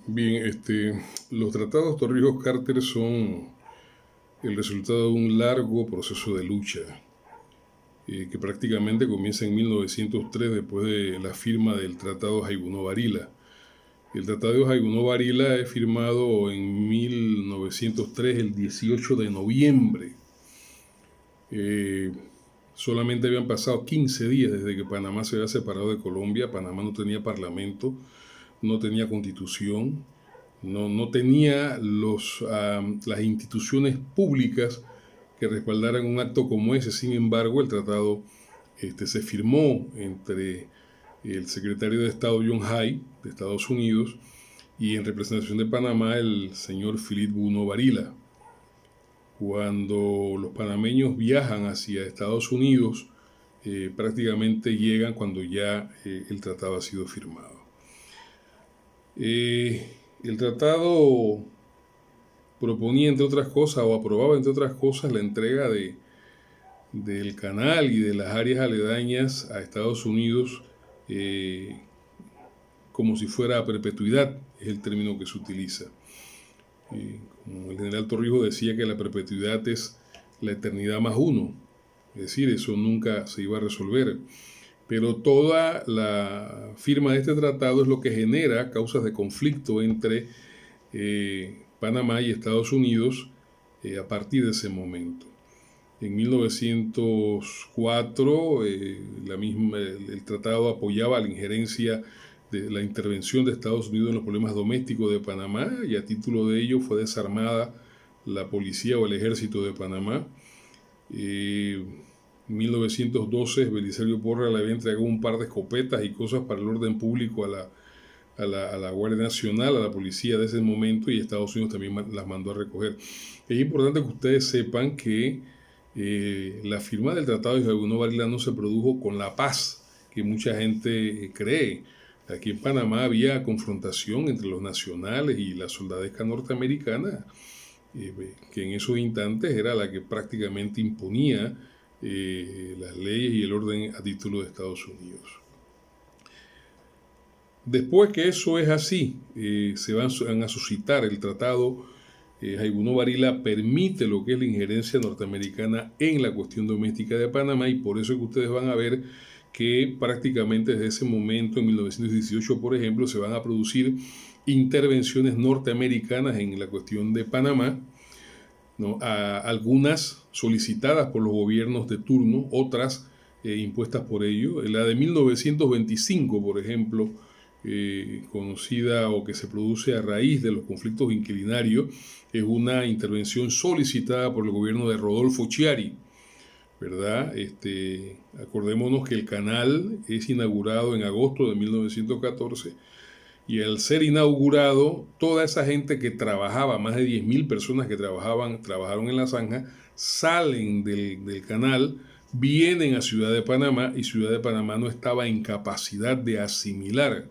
Bien, los tratados Torrijos-Carter son el resultado de un largo proceso de lucha que prácticamente comienza en 1903 después de la firma del Tratado Jaiguno-Varila. El Tratado de Jaiguno-Varila es firmado en 1903, el 18 de noviembre. Solamente habían pasado 15 días desde que Panamá se había separado de Colombia. Panamá no tenía parlamento, no tenía constitución, no tenía las instituciones públicas que respaldaran un acto como ese. Sin embargo, el tratado se firmó entre el secretario de Estado John Hay de Estados Unidos y en representación de Panamá el señor Philip Buno Varila. Cuando los panameños viajan hacia Estados Unidos, prácticamente llegan cuando ya el tratado ha sido firmado. El tratado proponía, entre otras cosas, o aprobaba, entre otras cosas, la entrega del canal y de las áreas aledañas a Estados Unidos como si fuera a perpetuidad, es el término que se utiliza. Como el general Torrijos decía que la perpetuidad es la eternidad más uno, es decir, eso nunca se iba a resolver. Pero toda la firma de este tratado es lo que genera causas de conflicto entre Panamá y Estados Unidos a partir de ese momento. En 1904 el tratado apoyaba la injerencia de la intervención de Estados Unidos en los problemas domésticos de Panamá y a título de ello fue desarmada la policía o el ejército de Panamá. En 1912 Belisario Porras le había entregado un par de escopetas y cosas para el orden público a la Guardia Nacional, a la policía de ese momento, y Estados Unidos también las mandó a recoger. Es importante que ustedes sepan que la firma del Tratado de Jaiguno-Varila no se produjo con la paz que mucha gente cree. Aquí en Panamá había confrontación entre los nacionales y la soldadesca norteamericana, que en esos instantes era la que prácticamente imponía las leyes y el orden a título de Estados Unidos. Después que eso es así, se van a suscitar el tratado Jaiguno-Varila permite lo que es la injerencia norteamericana en la cuestión doméstica de Panamá, y por eso es que ustedes van a ver que prácticamente desde ese momento, en 1918 por ejemplo, se van a producir intervenciones norteamericanas en la cuestión de Panamá, ¿no? Algunas solicitadas por los gobiernos de turno, otras impuestas por ellos. La de 1925, por ejemplo, conocida o que se produce a raíz de los conflictos inquilinarios, es una intervención solicitada por el gobierno de Rodolfo Chiari, ¿verdad? Acordémonos que el canal es inaugurado en agosto de 1914 y al ser inaugurado, toda esa gente que trabajaba, más de 10.000 personas que trabajaron en la zanja, salen del canal, vienen a Ciudad de Panamá y Ciudad de Panamá no estaba en capacidad de asimilar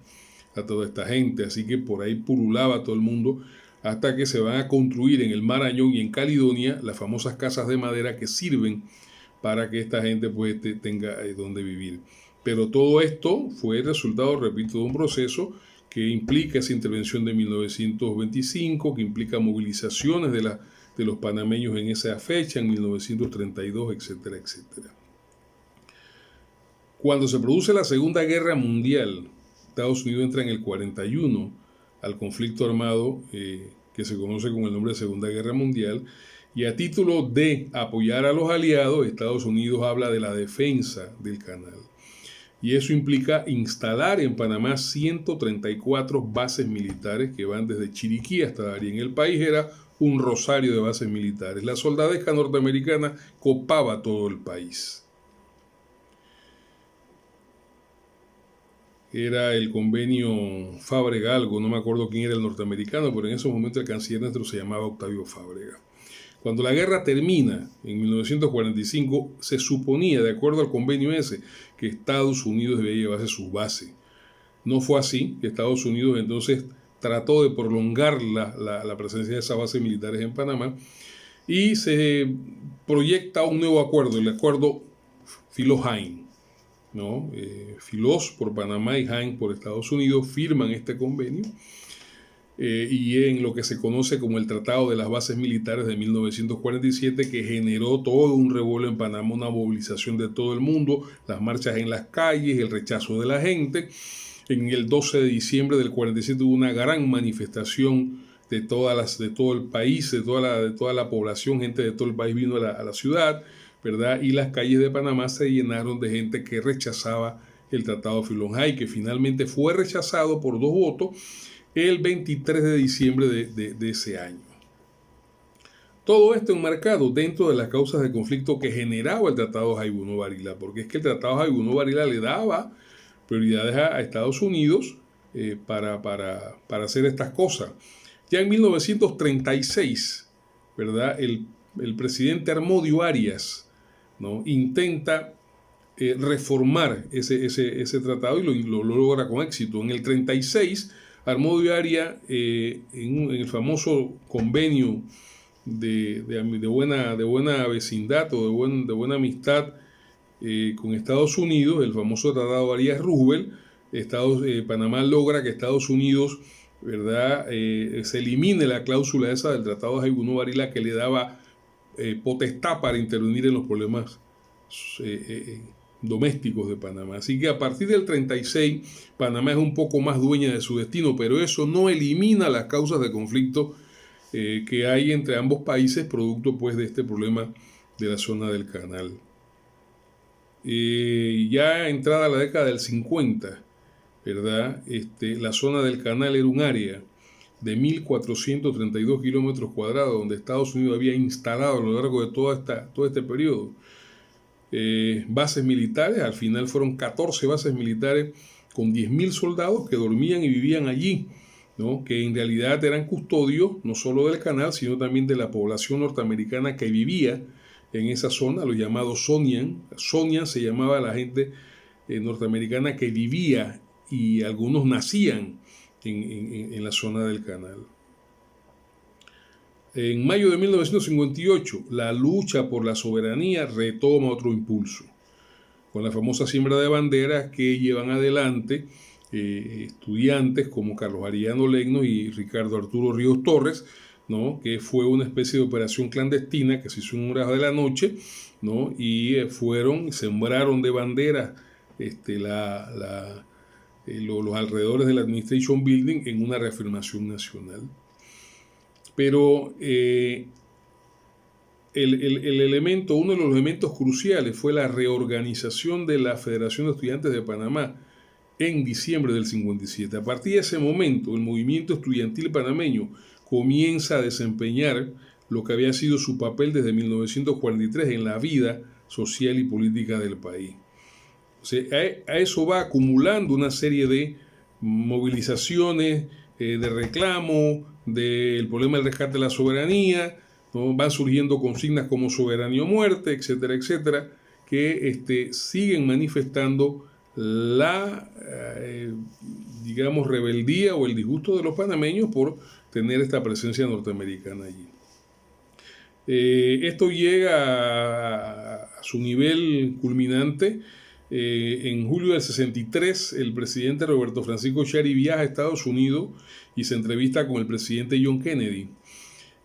a toda esta gente, así que por ahí pululaba todo el mundo hasta que se van a construir en el Marañón y en Caledonia las famosas casas de madera que sirven para que esta gente pues tenga donde vivir. Pero todo esto fue el resultado, repito, de un proceso que implica esa intervención de 1925, que implica movilizaciones de los panameños en esa fecha, en 1932, etcétera, etcétera. Cuando se produce la Segunda Guerra Mundial, Estados Unidos entra en el 41 al conflicto armado que se conoce con el nombre de Segunda Guerra Mundial, y a título de apoyar a los aliados, Estados Unidos habla de la defensa del canal. Y eso implica instalar en Panamá 134 bases militares que van desde Chiriquí hasta Darien. El país era un rosario de bases militares. La soldadesca norteamericana copaba todo el país. Era el convenio Fábrega-algo, no me acuerdo quién era el norteamericano, pero en esos momentos el canciller nuestro se llamaba Octavio Fábrega. Cuando la guerra termina en 1945, se suponía, de acuerdo al convenio ese, que Estados Unidos debía llevarse sus bases. No fue así, que Estados Unidos entonces trató de prolongar la presencia de esas bases militares en Panamá y se proyecta un nuevo acuerdo, el acuerdo Filo-Hain, ¿no? Filos por Panamá y Hain por Estados Unidos firman este convenio. y en lo que se conoce como el Tratado de las Bases Militares de 1947, que generó todo un revuelo en Panamá, una movilización de todo el mundo, las marchas en las calles, el rechazo de la gente. En el 12 de diciembre del 47 hubo una gran manifestación de todo el país, de toda la población, gente de todo el país vino a la ciudad, ¿verdad? Y las calles de Panamá se llenaron de gente que rechazaba el Tratado de Filonjay, que finalmente fue rechazado por 2 votos el 23 de diciembre de ese año. Todo esto enmarcado dentro de las causas de conflicto que generaba el Tratado de Jaibuno Varila, porque es que el Tratado de Jaibuno Varila le daba prioridades a Estados Unidos para hacer estas cosas. Ya en 1936, ¿verdad? El presidente Harmodio Arias, ¿no?, intenta reformar ese tratado y lo logra con éxito. En el 36, Harmodio Arias, en el famoso convenio de buena vecindad o de buena amistad con Estados Unidos, el famoso Tratado Arias-Roosevelt, Panamá logra que Estados Unidos, ¿verdad?, se elimine la cláusula esa del Tratado de Jaibuno Varila que le daba potestad para intervenir en los problemas domésticos de Panamá. Así que a partir del 36, Panamá es un poco más dueña de su destino, pero eso no elimina las causas de conflicto que hay entre ambos países, producto pues de este problema de la zona del canal. Ya entrada la década del 50, ¿verdad? La zona del canal era un área de 1.432 kilómetros cuadrados, donde Estados Unidos había instalado a lo largo de todo este periodo bases militares. Al final fueron 14 bases militares con 10.000 soldados que dormían y vivían allí, ¿no?, que en realidad eran custodios no solo del canal, sino también de la población norteamericana que vivía en esa zona, los llamados Sonian. Sonian se llamaba a la gente norteamericana que vivía, y algunos nacían en la zona del canal. En mayo de 1958, la lucha por la soberanía retoma otro impulso, con la famosa siembra de banderas que llevan adelante estudiantes como Carlos Arellano Legno y Ricardo Arturo Ríos Torres, ¿no?, que fue una especie de operación clandestina que se hizo en horas de la noche, ¿no?, y sembraron de banderas los alrededores del Administration Building en una reafirmación nacional. Pero uno de los elementos cruciales fue la reorganización de la Federación de Estudiantes de Panamá en diciembre del 57. A partir de ese momento, el movimiento estudiantil panameño comienza a desempeñar lo que había sido su papel desde 1943 en la vida social y política del país. O sea, a eso va acumulando una serie de movilizaciones, de reclamo, del problema del rescate de la soberanía, ¿no? Van surgiendo consignas como soberanía o muerte, etcétera, etcétera, que siguen manifestando la, rebeldía o el disgusto de los panameños por tener esta presencia norteamericana allí. Esto llega a su nivel culminante en julio del 63. El presidente Roberto Francisco Schiari viaja a Estados Unidos y se entrevista con el presidente John Kennedy.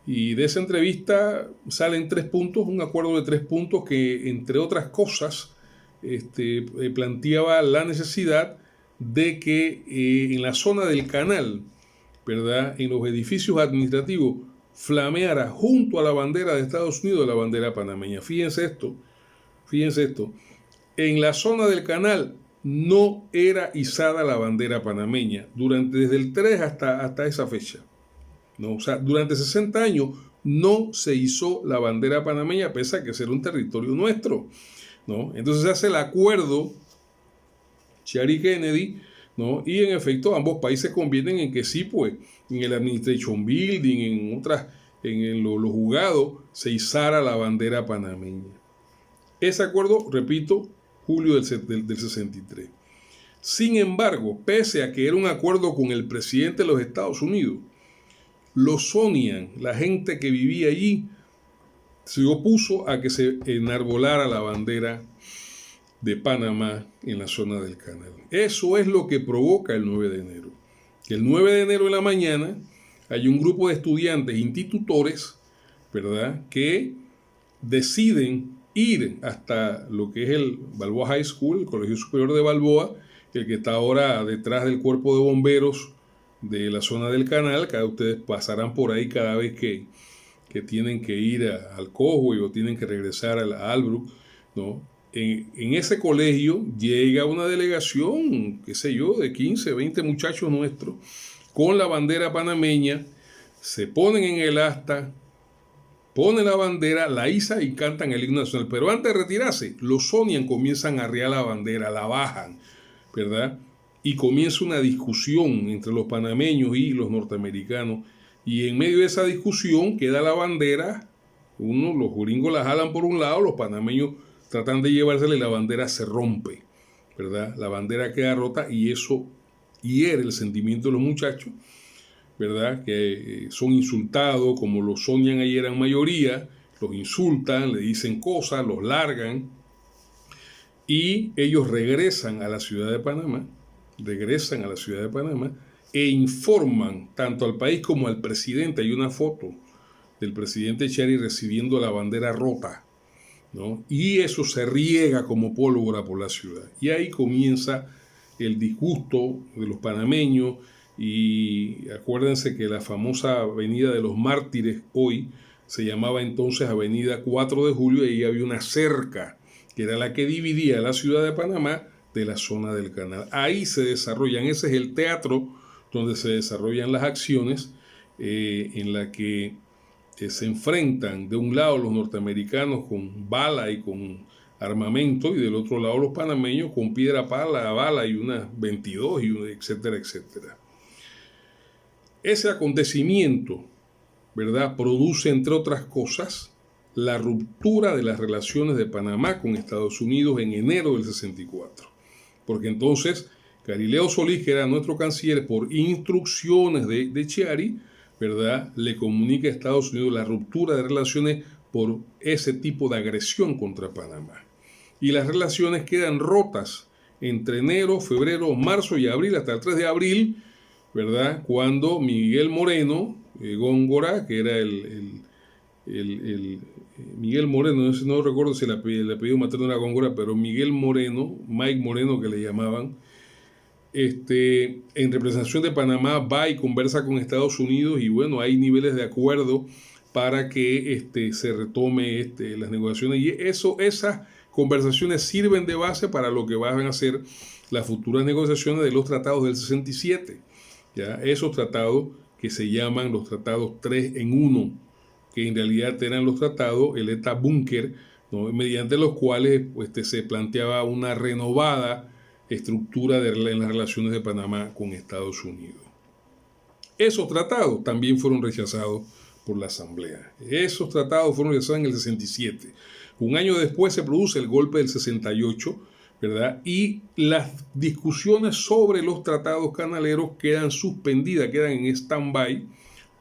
Y de esa entrevista salen 3 puntos, un acuerdo de 3 puntos que, entre otras cosas, planteaba la necesidad de que en la zona del canal, ¿verdad?, en los edificios administrativos, flameara junto a la bandera de Estados Unidos la bandera panameña. Fíjense esto. En la zona del canal no era izada la bandera panameña desde el 3 hasta esa fecha. ¿No? O sea, durante 60 años no se izó la bandera panameña, pese a que era un territorio nuestro, ¿no? Entonces se hace el acuerdo Schiari-Kennedy, ¿no? Y en efecto ambos países convienen en que sí, pues, en el Administration Building, en los juzgados, se izara la bandera panameña. Ese acuerdo, repito, julio del 63. Sin embargo, pese a que era un acuerdo con el presidente de los Estados Unidos, los Sonian, la gente que vivía allí, se opuso a que se enarbolara la bandera de Panamá en la zona del canal. Eso es lo que provoca el 9 de enero. Que el 9 de enero en la mañana, hay un grupo de estudiantes institutores, ¿verdad?, que deciden ir hasta lo que es el Balboa High School, el Colegio Superior de Balboa, el que está ahora detrás del cuerpo de bomberos de la zona del canal. Cada ustedes pasarán por ahí cada vez que tienen que ir al Cosway o tienen que regresar a Albrook, ¿no? En ese colegio llega una delegación, qué sé yo, de 15, 20 muchachos nuestros, con la bandera panameña, se ponen en el asta, ponen la bandera, la izan y cantan el himno nacional. Pero antes de retirarse, los Sonian comienzan a arriar la bandera, la bajan, ¿verdad? Y comienza una discusión entre los panameños y los norteamericanos. Y en medio de esa discusión queda la bandera, los gringos la jalan por un lado, los panameños tratan de llevársela y la bandera se rompe, ¿verdad? La bandera queda rota y eso hiere el sentimiento de los muchachos, ¿verdad? Que son insultados, como los Sonian ahí eran mayoría, los insultan, le dicen cosas, los largan y ellos regresan a la ciudad de Panamá, e informan tanto al país como al presidente. Hay una foto del presidente Chiari recibiendo la bandera rota, ¿no? Y eso se riega como pólvora por la ciudad. Y ahí comienza el disgusto de los panameños. Y acuérdense que la famosa Avenida de los Mártires hoy se llamaba entonces Avenida 4 de Julio, y ahí había una cerca que era la que dividía la ciudad de Panamá de la zona del canal. Ahí se desarrollan, ese es el teatro donde se desarrollan las acciones en la que se enfrentan de un lado los norteamericanos con bala y con armamento, y del otro lado los panameños con piedra, pala, bala y unas 22, y etcétera, etcétera. Ese acontecimiento, ¿verdad?, produce, entre otras cosas, la ruptura de las relaciones de Panamá con Estados Unidos en enero del 64. Porque entonces Galileo Solís, que era nuestro canciller, por instrucciones de Chiari, ¿verdad?, le comunica a Estados Unidos la ruptura de relaciones por ese tipo de agresión contra Panamá. Y las relaciones quedan rotas entre enero, febrero, marzo y abril, hasta el 3 de abril, ¿verdad?, cuando Miguel Moreno, Góngora, que era Miguel Moreno, no recuerdo si el apellido materno era Góngora, pero Miguel Moreno, Mike Moreno que le llamaban, en representación de Panamá va y conversa con Estados Unidos, y bueno, hay niveles de acuerdo para que se retome las negociaciones, y esas conversaciones sirven de base para lo que van a ser las futuras negociaciones de los tratados del 67. ¿Ya? Esos tratados que se llaman los tratados 3 en 1, que en realidad eran los tratados, el ETA Bunker, ¿no?, mediante los cuales se planteaba una renovada estructura en las relaciones de Panamá con Estados Unidos. Esos tratados también fueron rechazados por la Asamblea. Esos tratados fueron rechazados en el 67. Un año después se produce el golpe del 68, ¿verdad? Y las discusiones sobre los tratados canaleros quedan suspendidas, quedan en stand-by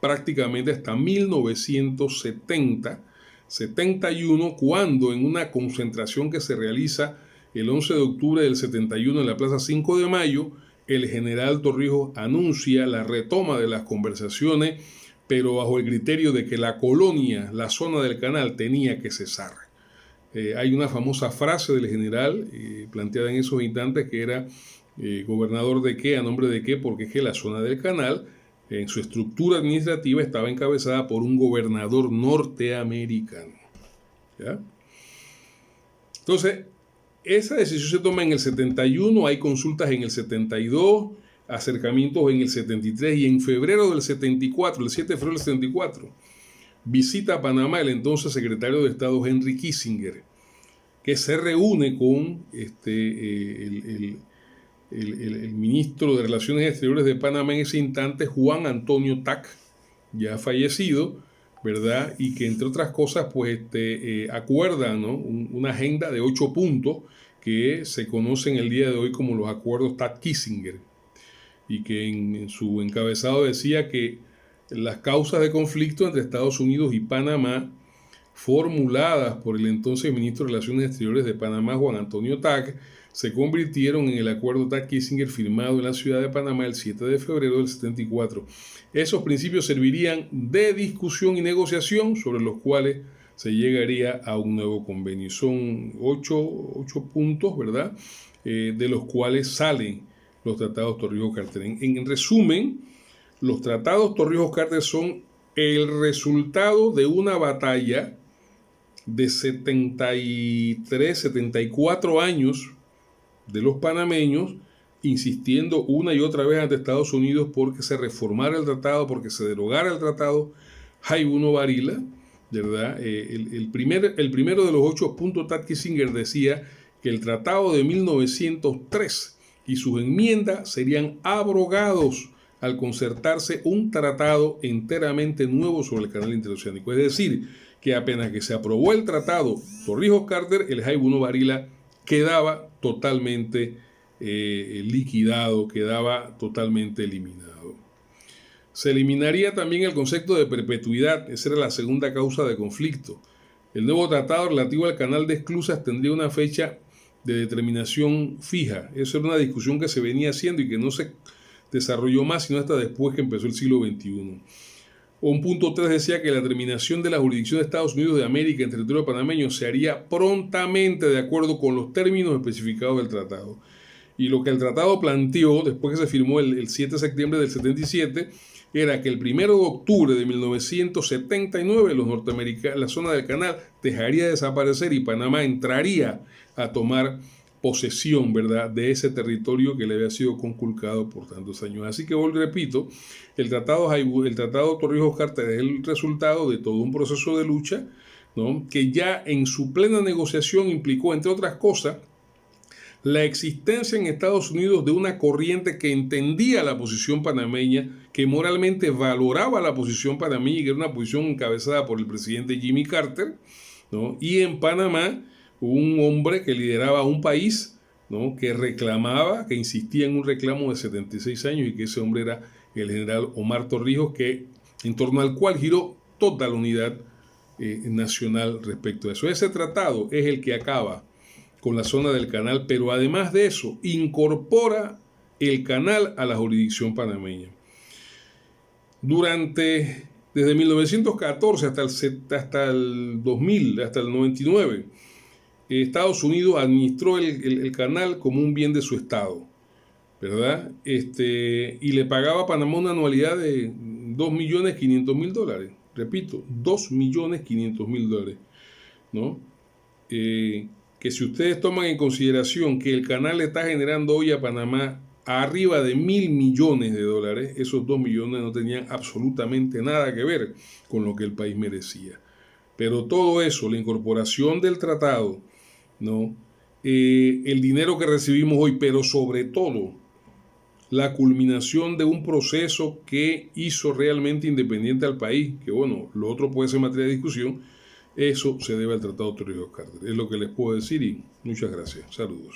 prácticamente hasta 1970-71, cuando en una concentración que se realiza el 11 de octubre del 71 en la Plaza 5 de Mayo, el general Torrijos anuncia la retoma de las conversaciones, pero bajo el criterio de que la colonia, la zona del canal, tenía que cesar. Hay una famosa frase del general planteada en esos instantes, que era gobernador de qué, a nombre de qué, porque es que la zona del canal, en su estructura administrativa, estaba encabezada por un gobernador norteamericano. ¿Ya? Entonces, esa decisión se toma en el 71, hay consultas en el 72, acercamientos en el 73, y en febrero del 74, el 7 de febrero del 74, visita a Panamá el entonces secretario de Estado Henry Kissinger, que se reúne con el ministro de Relaciones Exteriores de Panamá en ese instante, Juan Antonio Tac, ya fallecido, ¿verdad? Y que entre otras cosas pues acuerdan, ¿no?, una agenda de 8 puntos que se conocen el día de hoy como los acuerdos Tac-Kissinger, y que en su encabezado decía que las causas de conflicto entre Estados Unidos y Panamá, formuladas por el entonces ministro de Relaciones Exteriores de Panamá, Juan Antonio Tac, se convirtieron en el acuerdo Taft-Kissinger firmado en la ciudad de Panamá el 7 de febrero del 74. Esos principios servirían de discusión y negociación sobre los cuales se llegaría a un nuevo convenio. Son ocho puntos, ¿verdad? De los cuales salen los tratados Torrijos-Carter. En resumen, los tratados Torrijos-Carter son el resultado de una batalla de 73, 74 años de los panameños insistiendo una y otra vez ante Estados Unidos porque se reformara el tratado, porque se derogara el tratado Jaibuno Varila, ¿verdad? El primero de los 8 puntos, Taft-Kissinger decía que el tratado de 1903 y sus enmiendas serían abrogados al concertarse un tratado enteramente nuevo sobre el canal interoceánico. Es decir, que apenas que se aprobó el tratado Torrijos-Carter, el Jaibuno Varila quedaba totalmente liquidado, quedaba totalmente eliminado. Se eliminaría también el concepto de perpetuidad, esa era la segunda causa de conflicto. El nuevo tratado relativo al canal de esclusas tendría una fecha de determinación fija. Eso era una discusión que se venía haciendo y que no se desarrolló más sino hasta después que empezó el siglo XXI. Un punto 3 decía que la terminación de la jurisdicción de Estados Unidos de América en territorio panameño se haría prontamente de acuerdo con los términos especificados del tratado. Y lo que el tratado planteó, después que se firmó el 7 de septiembre del 77, era que el 1 de octubre de 1979 la zona del canal dejaría de desaparecer y Panamá entraría a tomar posesión, ¿verdad?, de ese territorio que le había sido conculcado por tantos años. Así que, repito, el tratado Torrijos-Carter es el resultado de todo un proceso de lucha, ¿no?, que ya en su plena negociación implicó, entre otras cosas, la existencia en Estados Unidos de una corriente que entendía la posición panameña, que moralmente valoraba la posición panameña, que era una posición encabezada por el presidente Jimmy Carter, ¿no?, y en Panamá un hombre que lideraba un país, ¿no?, que reclamaba, que insistía en un reclamo de 76 años, y que ese hombre era el general Omar Torrijos, en torno al cual giró toda la unidad nacional respecto a eso. Ese tratado es el que acaba con la zona del canal, pero además de eso, incorpora el canal a la jurisdicción panameña. Desde 1914 hasta el 2000, hasta el 99, Estados Unidos administró el canal como un bien de su Estado, ¿verdad? Y le pagaba a Panamá una anualidad de $2.500.000. Repito, $2.500.000, ¿no? Que si ustedes toman en consideración que el canal le está generando hoy a Panamá arriba de $1.000 millones, esos 2 millones no tenían absolutamente nada que ver con lo que el país merecía. Pero todo eso, la incorporación del tratado, ¿no?, el dinero que recibimos hoy, pero sobre todo la culminación de un proceso que hizo realmente independiente al país, que bueno, lo otro puede ser materia de discusión, eso se debe al Tratado Torrijos-Carter. Es lo que les puedo decir y muchas gracias. Saludos.